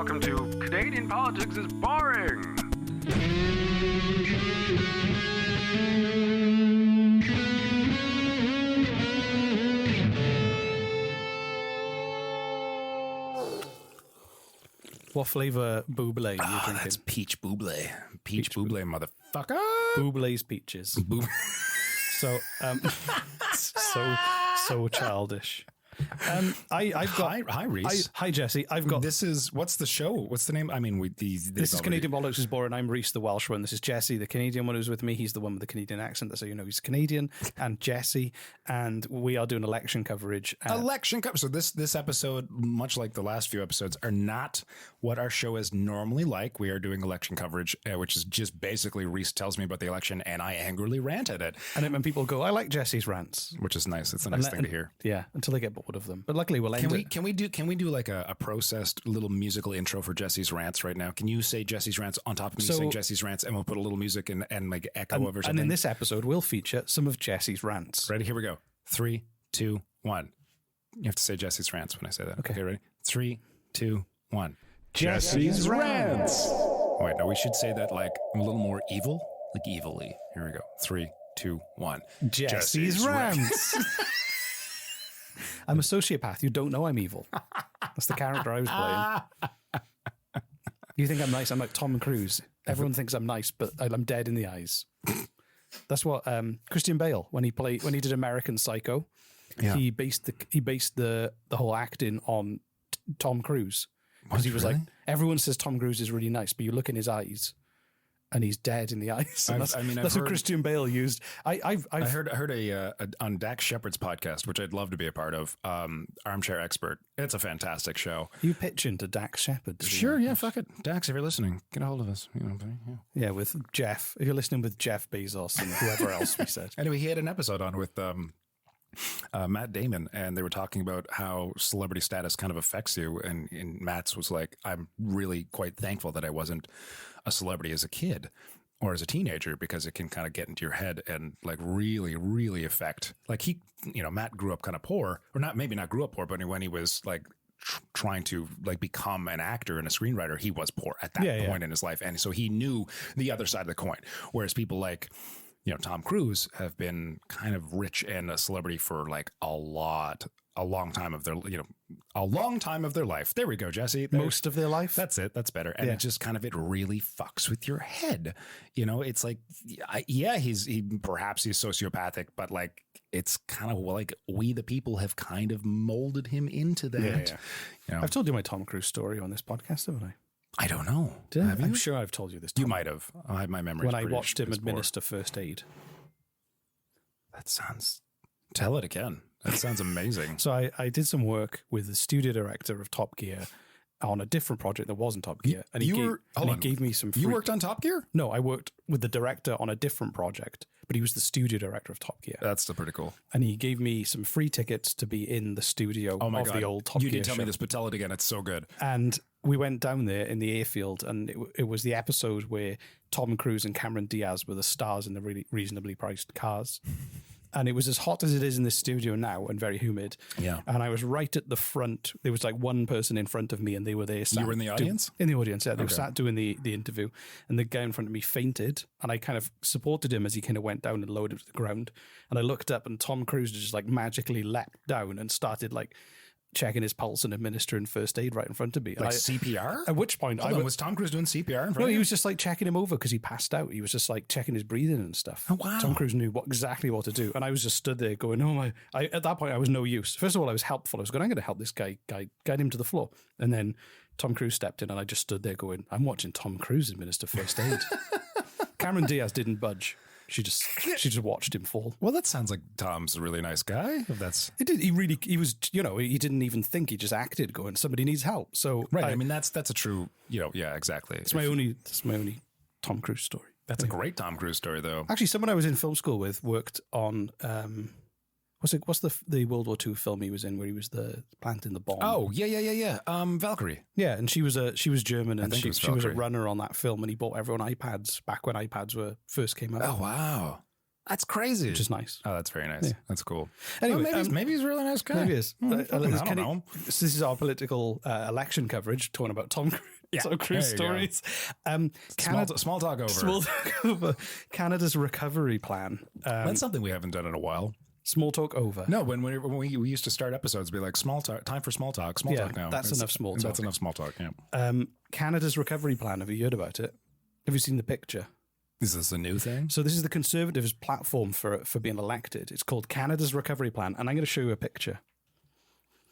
welcome to Canadian Politics is Boring. What flavor buble are you drinking? That's peach buble. Peach buble, motherfucker. Buble's peaches. So, so childish. I've got Hi, Reese. Hi, Jesse. I've got This is what's the show? What's the name? I mean, this is Canadian Politics is Boring. I'm Reese, the Welsh one. This is Jesse, the Canadian one who's with me. He's the one with the Canadian accent, so you know he's Canadian. And Jesse, and we are doing election coverage. So this episode, much like the last few episodes, are not what our show is normally like. We are doing election coverage, which is just basically Reese tells me about the election, and I angrily rant at it. And when people go, I like Jesse's rants, which is nice. It's a nice thing to hear. Yeah, until they get bored of them. But luckily, we'll end it. Can we do like a processed little musical intro for Jesse's rants right now? Can you say Jesse's rants on top of me saying Jesse's rants, and we'll put a little music and like echo over something? And in this episode, we'll feature some of Jesse's rants. Ready? Here we go. 3, 2, 1. You have to say Jesse's rants when I say that. Okay, ready? 3, 2, 1. Jesse's rants. Wait, no, we should say that like a little more evil, like evilly. Here we go. 3, 2, 1. Jesse's rants. I'm a sociopath. You don't know I'm evil. That's the character I was playing. You think I'm nice? I'm like Tom Cruise. Everyone thinks I'm nice, but I'm dead in the eyes. That's what Christian Bale, when he did American Psycho, he based the whole acting on Tom Cruise. Because he was like, everyone says Tom Cruise is really nice, but you look in his eyes and he's dead in the eyes. That's what Christian Bale used. I heard on Dax Shepard's podcast, which I'd love to be a part of, Armchair Expert. It's a fantastic show. You pitch into Dax Shepard. Sure, yeah, fuck it. Dax, if you're listening, get a hold of us. Yeah, with Jeff. If you're listening with Jeff Bezos and whoever else we said. Anyway, he had an episode on with Matt Damon, and they were talking about how celebrity status kind of affects you. And Matt's was like, I'm really quite thankful that I wasn't a celebrity as a kid or as a teenager, because it can kind of get into your head and like really, really affect. Like Matt grew up kind of poor, or maybe not grew up poor, but when he was like trying to like become an actor and a screenwriter, he was poor at that point in his life. And so he knew the other side of the coin. Whereas people like, Tom Cruise have been kind of rich and a celebrity for like a long time of their life. There we go, Jesse. Most of their life. That's it. That's better. And it just kind of, it really fucks with your head. It's like, he's sociopathic, but like, it's kind of like we, the people, have kind of molded him into that. Yeah. I've told you my Tom Cruise story on this podcast, haven't I? I don't know. Have you? I'm sure I've told you this. You might have. My memory. When I watched him administer first aid. Tell it again. That sounds amazing. So I did some work with the studio director of Top Gear on a different project that wasn't Top Gear. And he gave me some free... You worked on Top Gear? No, I worked with the director on a different project, but he was the studio director of Top Gear. That's still pretty cool. And he gave me some free tickets to be in the studio of the old Top Gear. You didn't tell me this, but tell it again. It's so good. And we went down there in the airfield, and it was the episode where Tom Cruise and Cameron Diaz were the stars in the really reasonably priced cars. And it was as hot as it is in this studio now and very humid. Yeah. And I was right at the front. There was like one person in front of me, and they were there. You were in the audience? In the audience, yeah. They were sat doing the interview, and the guy in front of me fainted, and I kind of supported him as he kind of went down and lowered him to the ground. And I looked up, and Tom Cruise just like magically leapt down and started like checking his pulse and administering first aid right in front of me. Like CPR? At which point was Tom Cruise doing CPR in front of you? No, he was just like checking him over because he passed out. He was just like checking his breathing and stuff. Oh, wow. Tom Cruise knew exactly what to do. And I was just stood there going, oh my. At that point, I was no use. First of all, I was helpful. I was going, I'm going to help this guy get him to the floor. And then Tom Cruise stepped in, and I just stood there going, I'm watching Tom Cruise administer first aid. Cameron Diaz didn't budge. She just watched him fall. Well, that sounds like Tom's a really nice guy. If that's it did. He was. He didn't even think. He just acted, going, somebody needs help. So right. I mean, that's a true. Yeah, exactly. It's my only Tom Cruise story. That's a great Tom Cruise story, though. Actually, someone I was in film school with worked on. What's the World War II film he was in where he was the planting the bomb? Oh, yeah. Valkyrie. Yeah, and she was German, and she was a runner on that film, and he bought everyone iPads back when iPads first came out. Oh, wow. That's crazy. Which is nice. Oh, that's very nice. Yeah. That's cool. Anyway, maybe he's a really nice guy. Maybe he is. I don't know. This is our political election coverage, talking about Tom So cruise there you go. stories. Canada, Small talk over. small talk over. Canada's recovery plan. That's something we haven't done in a while. Small talk over. No, when we used to start episodes, be like small talk, time for small talk, small talk now. That's enough small talk. That's enough small talk. Yeah. Canada's recovery plan. Have you heard about it? Have you seen the picture? Is this a new thing? So this is the Conservatives' platform for being elected. It's called Canada's Recovery Plan, and I'm going to show you a picture.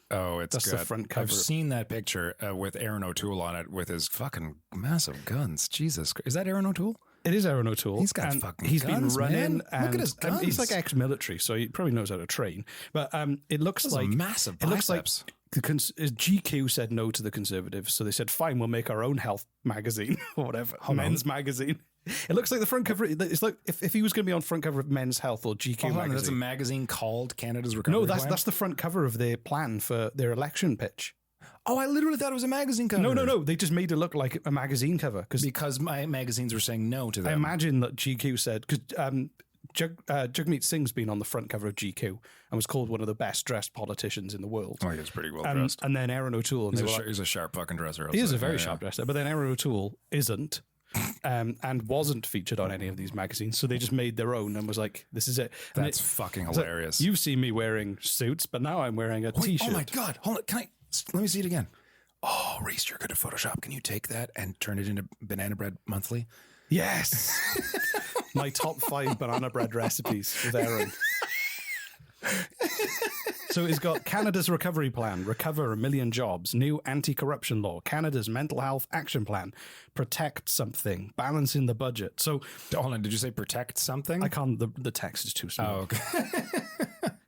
Oh, it's That's good. the front cover. I've seen that picture with Aaron O'Toole on it with his fucking massive guns. Jesus, is that Aaron O'Toole? It is Aaron O'Toole. He's got and fucking He's guns, been running. man. And, look at his guns. he's like ex-military, so he probably knows how to train. But it looks Those like are massive It looks like biceps. GQ said no to the Conservatives, so they said, "Fine, we'll make our own health magazine or whatever, men's magazine." It looks like the front cover. It's like if he was going to be on front cover of Men's Health or GQ Hold on, magazine. that's a magazine called Canada's Recovery No, Plan? that's the front cover of their plan for their election pitch. Oh, I literally thought it was a magazine cover. No. They just made it look like a magazine cover Because my magazines were saying no to I them. imagine that GQ said because Jagmeet Singh's been on the front cover of GQ and was called one of the best dressed politicians in the wasn't. Oh, he was pretty well dressed. And then Aaron O'Toole, and He's a sharp fucking dresser. he is a very sharp dresser. But then Aaron O'Toole isn't. And wasn't featured on any of these magazines, so they just made their own and was like, "This is it." And That's fucking hilarious. You've seen me wearing suits, but now I'm wearing a t-shirt. Oh my god! Hold on, let me see it again. Oh, Reese, you're good at Photoshop. Can you take that and turn it into Banana Bread Monthly? Yes, my top 5 banana bread recipes with Aaron. So he's got Canada's recovery plan, recover 1 million jobs, new anti-corruption law, Canada's mental health action plan, protect something, balancing the budget. So Hold on, did you say protect something? I can't. The text is too small. Oh, okay.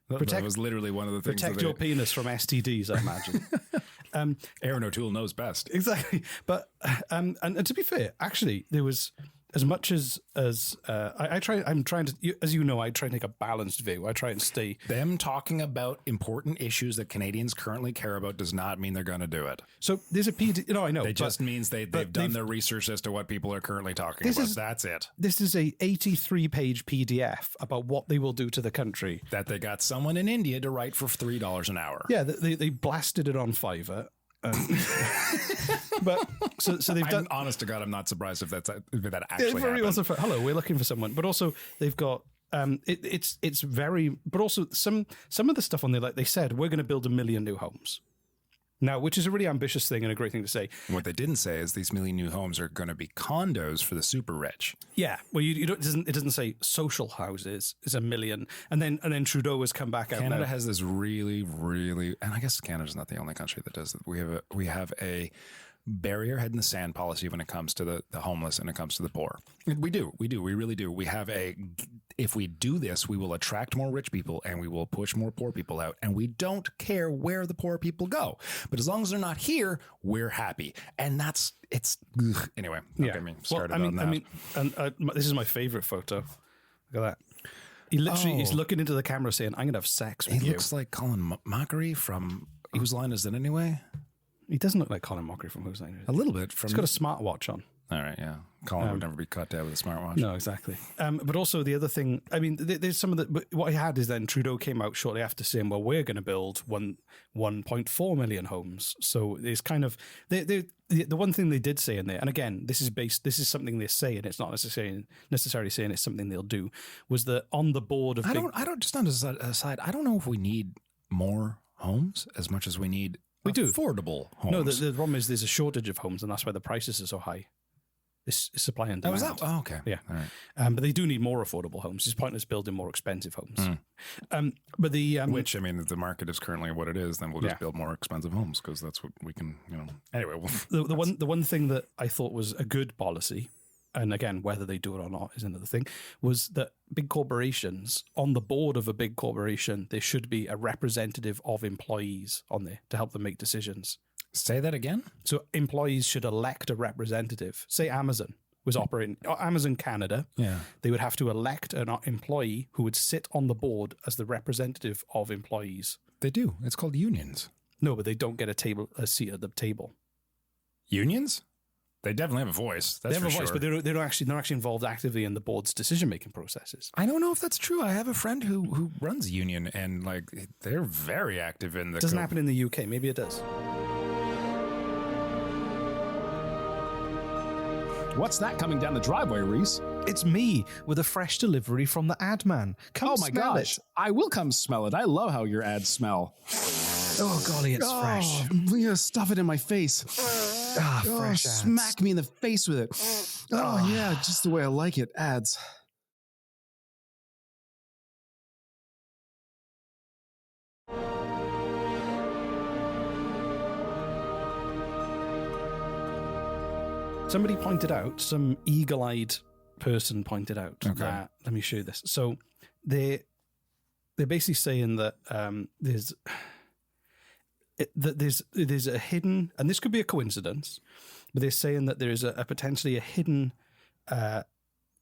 That was literally one of the things. Protect your penis from STDs, I imagine. Aaron O'Toole knows best. Exactly. But and to be fair, actually, there was as much as I try. I'm trying to, as you know, I try and take a balanced view. I try and stay. Them talking about important issues that Canadians currently care about does not mean they're going to do it. So there's a PD. I know. It just means they've done their research as to what people are currently talking about. That's it. This is a 83-page PDF about what they will do to the country. That they got someone in India to write for $3 an hour. Yeah, they blasted it on Fiverr. But so they've done. Honest to God, I'm not surprised if that actually Very happened. also hello, we're looking for someone, but also they've got it's very, but also some of the stuff on there, like they said, we're going to build 1 million new homes now, which is a really ambitious thing and a great thing to say. What they didn't say is these 1 million new homes are going to be condos for the super rich. Yeah, well, you don't, it doesn't say social houses is 1 million, and then Trudeau has come back out. Canada now. has this really, really, and I guess Canada's not the only country that does it. We have a barrier head in the sand policy when it comes to the homeless and it comes to the poor. We really do. We have if we do this, we will attract more rich people and we will push more poor people out, and we don't care where the poor people go. But as long as they're not here, we're happy. And anyway. Yeah. Okay, me started I mean, on that. I mean, and this is my favorite photo. Look at that. He literally he's looking into the camera saying, "I'm gonna have sex with he you." looks like Colin Mockery from Whose Line Is It Anyway? He doesn't look like Colin Mockery from Who's Line Is It? A little bit. He's got a smartwatch on. All right, yeah. Colin would never be caught dead with a smartwatch. No, exactly. But also the other thing, I mean, there's some of the, what I had is then Trudeau came out shortly after saying, well, we're going to build 1.4 million homes. So there's kind of, the one thing they did say in there, and again, this is something they say, and it's not necessarily saying it's something they'll do, was that on the board of I don't just on aside, I don't know if we need more homes as much as we need affordable homes. No, the problem is there's a shortage of homes, and that's why the prices are so high. This is supply and demand. Oh, okay. Yeah. All right. But they do need more affordable homes. It's pointless building more expensive homes. But the Which, I mean, if the market is currently what it is, then we'll just build more expensive homes because that's what we can, Anyway, the one thing that I thought was a good policy, and again, whether they do it or not is another thing, was that big corporations, on the board of a big corporation, there should be a representative of employees on there to help them make decisions. Say that again? So employees should elect a representative. Say Amazon was operating, Amazon Canada. Yeah. They would have to elect an employee who would sit on the board as the representative of employees. They do. It's called unions. No, but they don't get a seat at the table. Unions? They definitely have a voice. That's they have for a voice, sure. but they're not actually involved actively in the board's decision-making processes. I don't know if that's true. I have a friend who runs a union, and they're very active in the. It doesn't happen in the UK. Maybe it does. What's that coming down the driveway, Reese? It's me with a fresh delivery from the ad man. Come Oh my smell gosh. it. I will come smell it. I love how your ads smell. Oh, golly, it's fresh. Yeah, stuff it in my face. Fresh ads. Smack me in the face with it. Oh, yeah, just the way I like it. Ads. Somebody pointed out, some eagle-eyed person pointed out that, let me show you this. So they're basically saying that there's a hidden, and this could be a coincidence, but they're saying that there's a potentially a hidden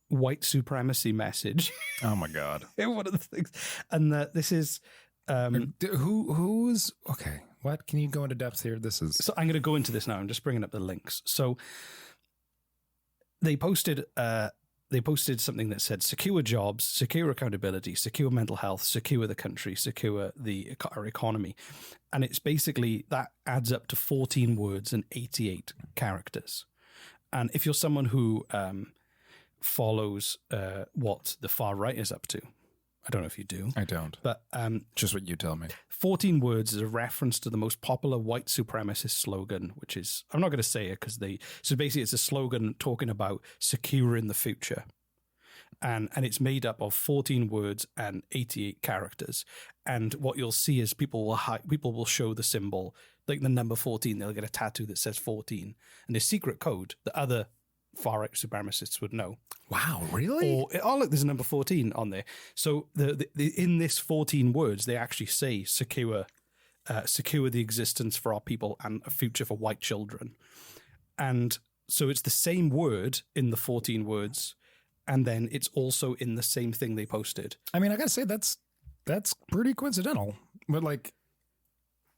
white supremacy message. Oh my God. in one of the things, and that this is who's okay. What can you go into depth here? This is so I'm going to go into this now. I'm just bringing up the links. So they posted something that said secure jobs, secure accountability, secure mental health, secure the country, secure our economy. And it's basically that adds up to 14 words and 88 characters. And if you're someone who follows what the far right is up to, I don't know if you do. I don't. But just what you tell me. 14 words is a reference to the most popular white supremacist slogan, which is, I'm not going to say it because so basically it's a slogan talking about securing the future. And it's made up of 14 words and 88 characters. And what you'll see is people will show the symbol, like the number 14, they'll get a tattoo that says 14. And the secret code that other far-right supremacists would know. Wow, really? Or look, there's a number 14 on there. So the in this 14 words, they actually say secure the existence for our people and a future for white children. And so it's the same word in the 14 words, and then it's also in the same thing they posted. I mean, I gotta say that's pretty coincidental. But like,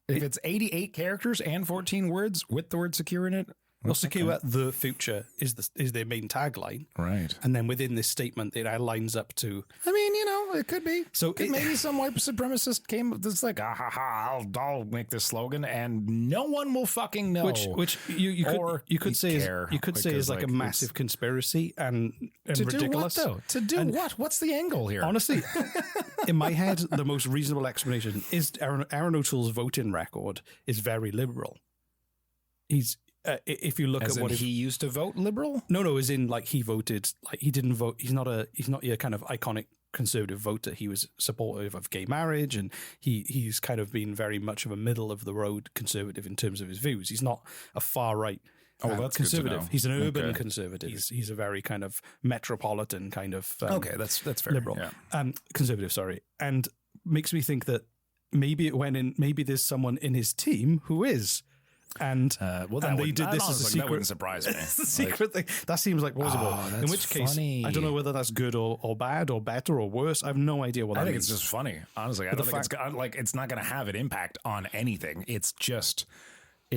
if it's 88 characters and 14 words with the word secure in it. Well, secure the future is their main tagline. Right. And then within this statement, it lines up to... I mean, it could be. So maybe some white supremacist came that's like, I'll make this slogan and no one will fucking know. Which you could say is like a massive conspiracy and ridiculous. Do what, though? To do what? What's the angle here? Honestly, in my head, the most reasonable explanation is Aaron O'Toole's voting record is very liberal. He's... if you look as at what he used to vote liberal, no, as in like he voted, like he didn't vote. He's not your kind of iconic conservative voter. He was supportive of gay marriage, and he's kind of been very much of a middle of the road conservative in terms of his views. He's not a far right. That's conservative. Good to know. He's an urban conservative. He's a very kind of metropolitan kind of that's fair. Liberal, yeah. Conservative. Sorry, and makes me think that maybe there's someone in his team who is. And they did this as a secret. That wouldn't surprise me. It's a secret thing. That seems like plausible. In which case, I don't know whether that's good or bad or better or worse. I have no idea what that means. I think it's just funny. Honestly, I don't think it's not going to have an impact on anything. It's just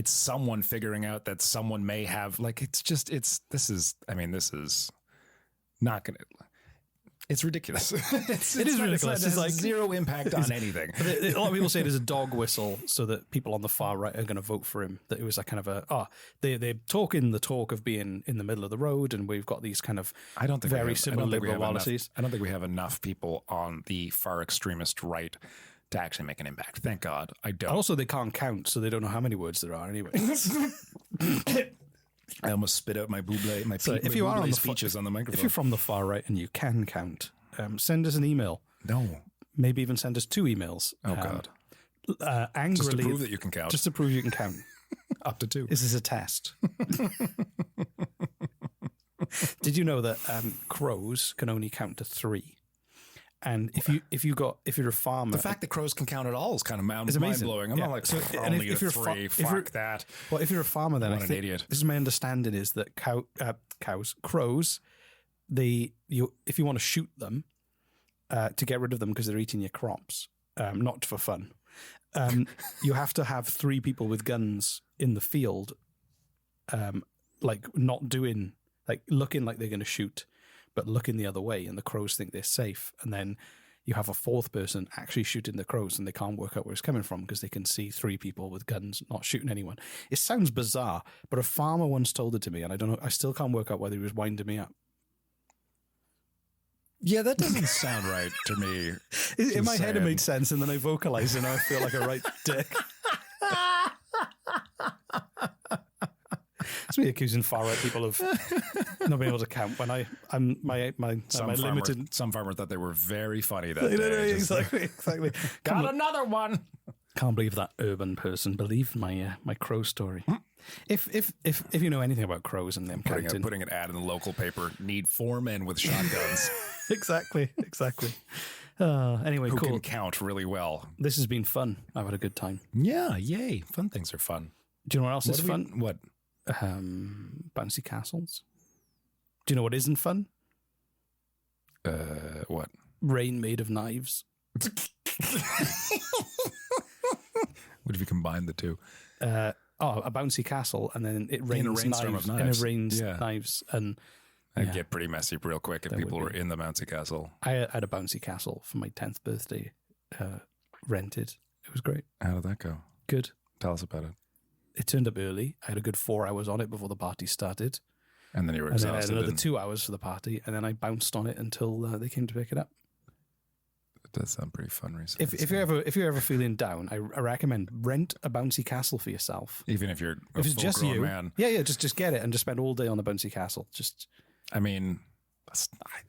someone figuring out that someone may have this is not going to. It's ridiculous. It is ridiculous. It's like zero impact on anything. A lot of people say it is a dog whistle so that people on the far right are going to vote for him. That it was like kind of they're talking the talk of being in the middle of the road, and we've got these kind of similar liberal policies. I don't think we have enough people on the far extremist right to actually make an impact. Thank God. I don't. Also, they can't count, so they don't know how many words there are anyway. I almost spit out my buble, if you are on the speeches on the microphone. If you're from the far right and you can count, send us an email. No. Maybe even send us 2 emails. Oh, God. Angrily. Just to prove that you can count. Just to prove you can count. Up to 2. This is a test. Did you know that crows can only count to 3? And if you're a farmer, the fact that crows can count at all is kind of mind-blowing. I'm not like, only if you're 3, fuck that. Well, if you're a farmer, then what an idiot. This is my understanding is that crows, if you want to shoot them to get rid of them because they're eating your crops, not for fun, you have to have 3 people with guns in the field, looking like they're going to shoot, but looking the other way, and the crows think they're safe. And then you have a fourth person actually shooting the crows, and they can't work out where it's coming from because they can see three people with guns not shooting anyone. It sounds bizarre, but a farmer once told it to me, and I don't know. I still can't work out whether he was winding me up. Yeah, that doesn't sound right to me. In my head, it made sense, and then I vocalized, and I feel like a right dick. It's me accusing far right people of not being able to count when I'm my limited. Some farmer thought they were very funny that day. day. Exactly. Got another one. Can't believe that urban person believed my crow story. If you know anything about crows and them putting an ad in the local paper, need 4 men with shotguns. Exactly. Anyway, who cool. can count really well. This has been fun. I've had a good time. Yeah, yay! Fun things are fun. Do you know what else is fun? What? Bouncy castles. Do you know what isn't fun? What? Rain made of knives. What if you combine the two? A bouncy castle, and then it rains knives. And it rains knives, and it'd get pretty messy real quick if people were in the bouncy castle. I had a bouncy castle for my 10th birthday, rented. It was great. How did that go? Good. Tell us about it. It turned up early. I had a good 4 hours on it before the party started. And then you were exhausted. And then I had another 2 hours for the party, and then I bounced on it until they came to pick it up. It does sound pretty fun recently. If you're ever feeling down, I recommend rent a bouncy castle for yourself. Even if you're if it's just you, man. Yeah, just get it and just spend all day on the bouncy castle. I mean,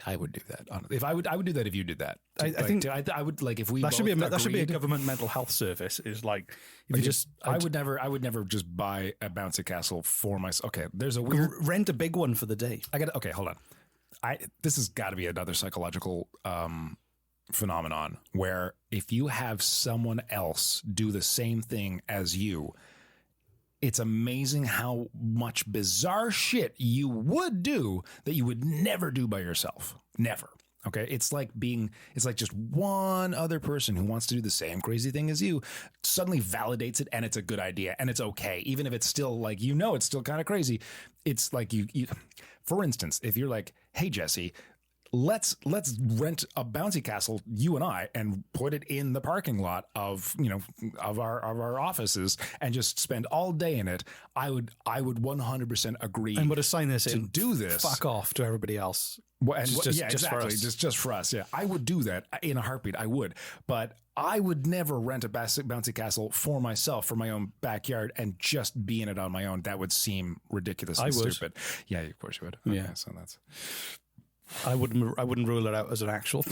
I would do that. If I would do that if you did that. I think I would like if we. That should be a government mental health service. Is like if you just. I would never just buy a bouncy castle for myself. Okay, there's a weird rent a big one for the day. Okay, hold on. This has got to be another psychological phenomenon where if you have someone else do the same thing as you, it's amazing how much bizarre shit you would do that you would never do by yourself. Never. Okay. It's like just one other person who wants to do the same crazy thing as you suddenly validates it, and it's a good idea, and it's okay. Even if it's still like, it's still kind of crazy. It's like you, for instance, if you're like, hey, Jesse, let's rent a bouncy castle, you and I, and put it in the parking lot of our offices and just spend all day in it. I would 100% agree. And would assign this to do this. Fuck off to everybody else. Just for us. Just for us. Yeah, I would do that in a heartbeat. I would, but I would never rent a bouncy castle for myself, for my own backyard, and just be in it on my own. That would seem ridiculous and stupid. Yeah, of course you would. Okay, yeah. So that's. I wouldn't rule it out as an actual.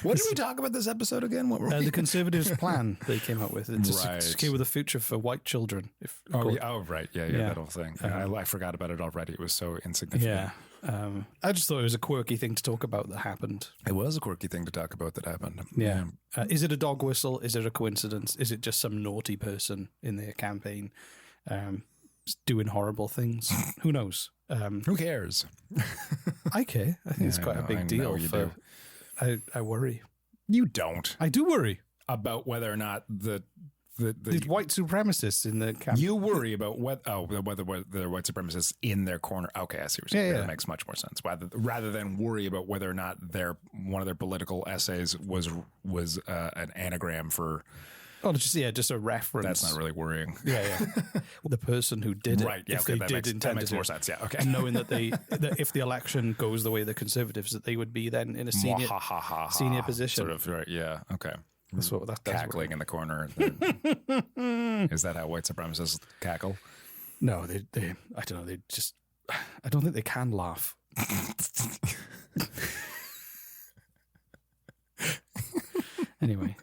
What did we talk about this episode again? What were the Conservatives' plan they came up with to secure the future for white children. Right, yeah, that whole thing. I forgot about it already. It was so insignificant. Yeah, I just thought it was a quirky thing to talk about that happened. It was a quirky thing to talk about that happened. Yeah. Is it a dog whistle? Is it a coincidence? Is it just some naughty person in their campaign? Doing horrible things. Who knows? Who cares? I care. I think it's quite a big deal. I worry. You don't. I do worry about whether or not the white supremacists in the camp. You worry about whether they're white supremacists in their corner. Okay, I see what you're saying. That makes much more sense. Rather than worry about whether or not one of their political essays was an anagram for. Oh, just a reference. That's not really worrying. Yeah. The person who did it, right? Yeah, if they did intend that makes more sense. Yeah, okay. And knowing that that if the election goes the way of the Conservatives, that they would be then in a senior position. Sort of, right? Yeah. Okay. That's what that's cackling in the corner. Is that how white supremacists cackle? No, they. I don't know. They just. I don't think they can laugh. Anyway.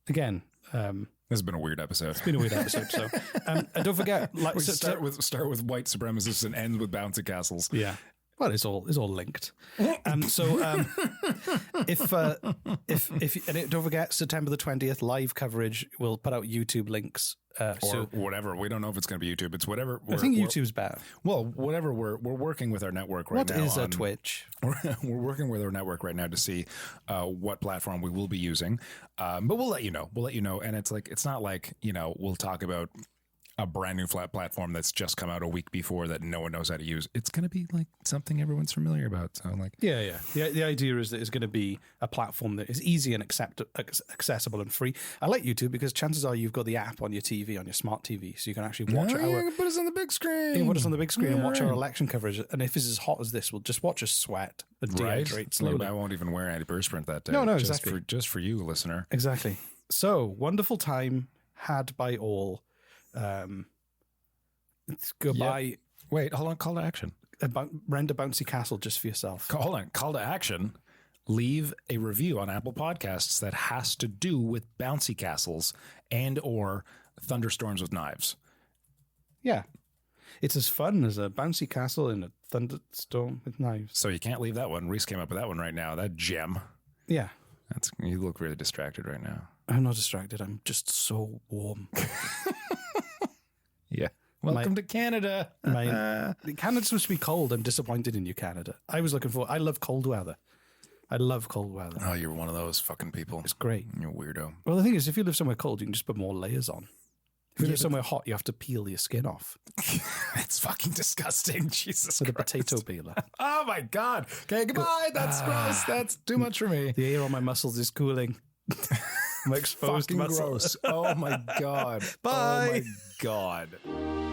Again, this has been a weird episode. It's been a weird episode. So, and don't forget, start with white supremacists and end with bouncy castles. Yeah, well, it's all linked. If don't forget, September the 20th, live coverage. We'll put out YouTube links. Whatever. We don't know if it's going to be YouTube. It's whatever. I think YouTube's better. Well, whatever. We're working with our network right now. What is a Twitch? We're working with our network right now to see what platform we will be using. But we'll let you know. And it's not like, we'll talk about a brand new flat platform that's just come out a week before that no one knows how to use, it's going to be like something everyone's familiar about. So like, Yeah. The idea is that it's going to be a platform that is easy and accessible and free. I like YouTube because chances are you've got the app on your TV, on your smart TV, so you can actually watch you can put us on the big screen. Yeah, put us on the big screen and watch our election coverage. And if it's as hot as this, we'll just watch us sweat and dehydrate slowly. I won't even wear antiperspirant that day. No, just exactly. Just for you, listener. Exactly. So, wonderful time had by all. Goodbye. Yep. Wait, hold on. Call to action. Render Bouncy Castle just for yourself. Hold on. Call to action. Leave a review on Apple Podcasts that has to do with bouncy castles and or thunderstorms with knives. Yeah. It's as fun as a bouncy castle in a thunderstorm with knives. So you can't leave that one. Reese came up with that one right now. That gem. Yeah. You look really distracted right now. I'm not distracted. I'm just so warm. Yeah. Welcome to Canada. Canada's supposed to be cold. I'm disappointed in you, Canada. I love cold weather. I love cold weather. Oh, you're one of those fucking people. It's great. You're a weirdo. Well, the thing is, if you live somewhere cold, you can just put more layers on. If you live somewhere hot, you have to peel your skin off. It's fucking disgusting. Jesus With Christ. a potato peeler. Oh my God. Okay, goodbye. That's gross. That's too much for me. The air on my muscles is cooling. My exposed Fucking muscles. gross. Oh my God. Bye. Oh my God.